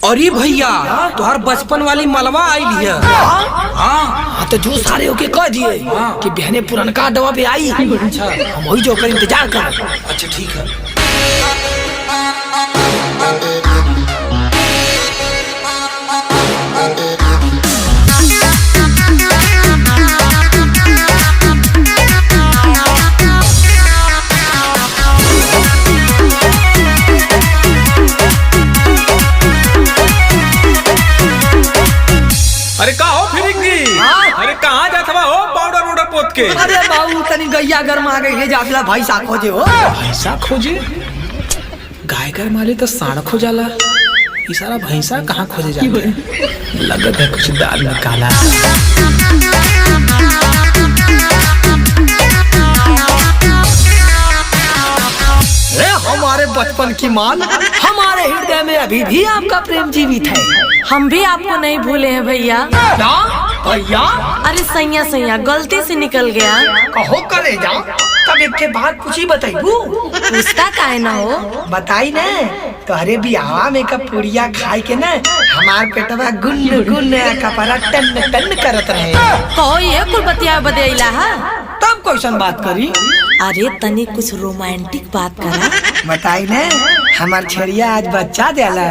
अरे भैया तुहार बचपन वाली मलवा आई है। हाँ तो जो सारे होके कह दिए कि बहने पुरनका दवा पे आई। अच्छा हम वही जो कर इंतजार कर। अच्छा ठीक है। अरे का हो फिरिंगी? अरे कहाँ जात बा हो पाउडर वाउडर पोत के? अरे बाबू तनी गैया गरमा गई है जाफला भाई सा खोजे हो। भैंसा खोजे? गाय घर माले तो साढ़ खोजाला, ये सारा भैंसा कहाँ खोजे जाता है? लगत है कुछ दाल निकाला। हमारे बचपन की मान, हमारे हृदय में अभी भी आपका प्रेम जीवित है। हम भी आपको नहीं भूले हैं भैया। क्या भैया? अरे सैया सैया गलती से निकल गया। कहो करे जा तब एक के बात पूछी बताइबू। पूछता काहे ना हो। बताई न तोहरे बियाह में का पुड़िया खाए के न हमार पेटवा गुन गुन कपड़ा टन टन करत रहे। कहो ये कुल बतिया बदला है। तब क्वेश्चन बात करी। अरे तनी कुछ रोमांटिक बात करा। बताई न हमार छेड़िया आज बच्चा देला।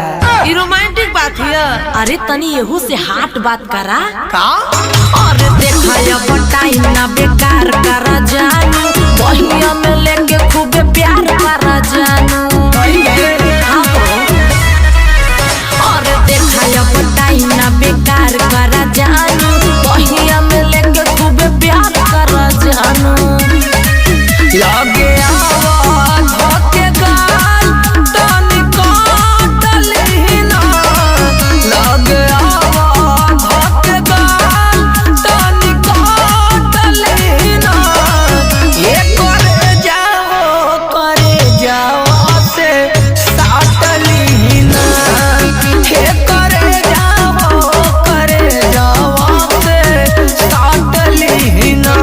ये रोमांटिक बात है। अरे तनी यहू से हाट बात करा। का? अरे देखा या बताई ना बेकार करा जानू, बहिया में लेके खूब प्यार करा जानू। अरे देखा या बताई ना बेकार करा जानू, बहिया में लेके खूब प्यार करा जानू। लगे आवाज होके गाल तनी काटल ही ना, लगे आवाज होके गाल तनी काटल ही ना। ये करे जाओ से साटली ना। हे करे जाओ से साटली ना।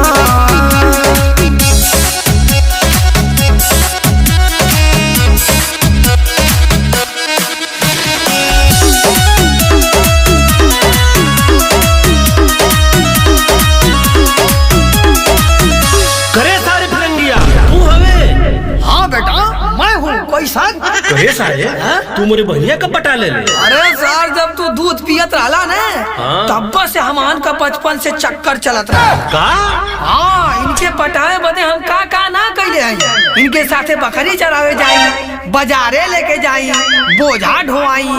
करे सारे फिरंगिया तू हवे? हाँ बेटा मैं हूँ। कोई साथ? करे सारे तू मोरे बहनिया कब पटा ले? अरे सर जब तू दूध पियत रहला न तब से हमान का बचपन से चक्कर चलत रहा। का? हाँ इनके पटावे बदे हम का ना कैले आई। इनके साथे बकरी चरावे जाई, बाजारे लेके जाई, बोझा ढोवाई,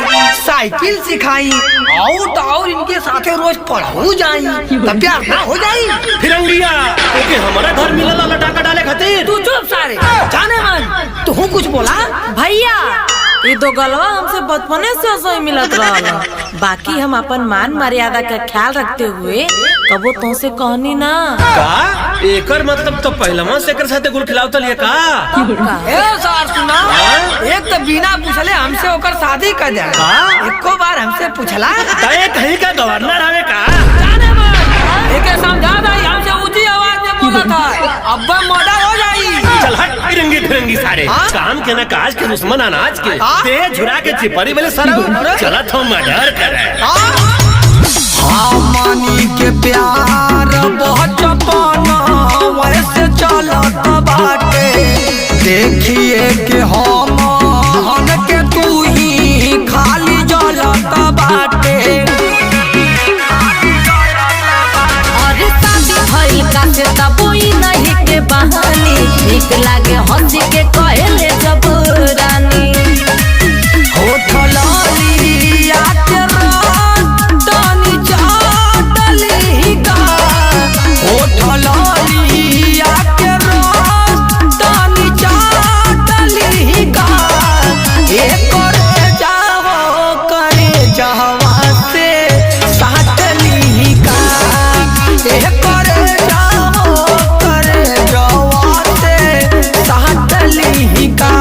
साइकिल सिखाई और इनके साथे रोज पढ़ाऊ जाई। तब प्यार ना हो जाई। फिरंगिया ओके हमारा घर मिलल लटाका डाले खातिर। तू चुप सारे जाने मन तू कुछ बोला। भैया ये दो गलवा हमसे बचपने से ऐसा मिलत रहा। बाकी हम अपन मान मर्यादा का ख्याल रखते हुए कबो तुमसे कहनी ना। का? एकर मतलब तो पहलवा से एकर साथे गुल खिलावत लिया का? ए सार सुना, एक तो बिना पूछले हमसे होकर शादी कर दे। एको बार हमसे पूछला तय कहीं का गवर्नर हवे का? जाने मन एके समझा दई हमसे ऊंची आवाज में बोला था। अब मर्डर हो जाई। चल हट फिरंगी सारे काम के ना काज के दुश्मन अनाज के ते झुरा के चिपरी वाले सरौ चलत हो मर्डर करे। मानी के प्यार बहुत जपाना वैसे चलत बाटे। देखिए के हम के तू ही खाली जलत बाटे। और शादी भइल का से तबोई नहीं के बहानी, ठीक लागे हंसी के कहले जब रानी। होठ लाली आके रात तनी चाटली का। होठ लाली आके रात तनी चाटली का। ये करे जावा से साटली का। ये करे जावा से साटली का।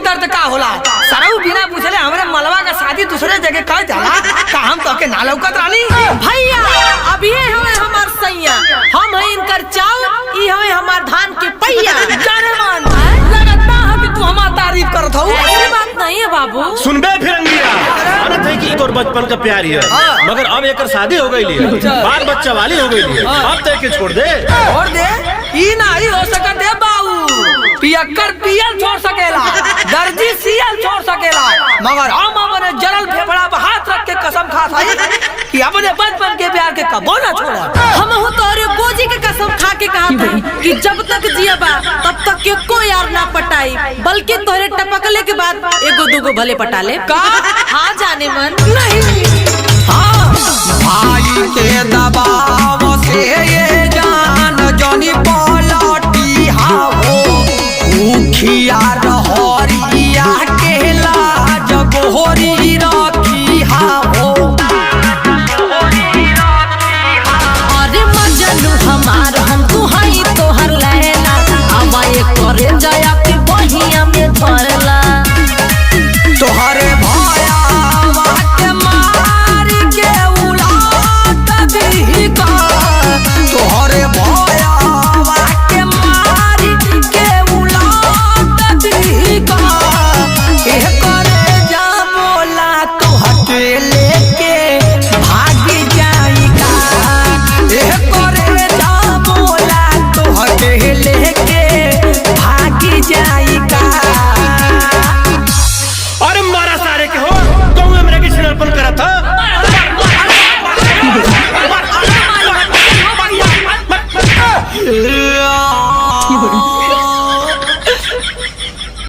दर्द का होला सरऊ बिना पूछले हमरे मलवा का शादी दूसरे जगह कर जाला का हम तो के ना लौकत रानी। भैया अब ये हमें हमार सैया, हम है इनकर चाव, ई हमें हमार धान के पैया। बचपन का प्यार है, मगर अब एक शादी हो गई है, बाल बच्चा वाली हो गई है, अब तय के छोड़ दे। और दे ई नहीं हो सकत है बाबू, पियक्कर पियल छोड़ सकेला, दर्जी सियल छोड़ सकेला, मगर हम अपने जलल फेफड़ा पर हाथ रख के कसम खा साई कि अपने बचपन के प्यार के कबो ना छोड़ा। हम हूँ तोरे गोजी के कसम खा के कहा था कि जब तक जियबा तब तक के कोई यार ना पटाई, बल्कि तोरे टपकले के बाद एगो दूगो भले पटा ले। का हाँ जाने मन नहीं, हाँ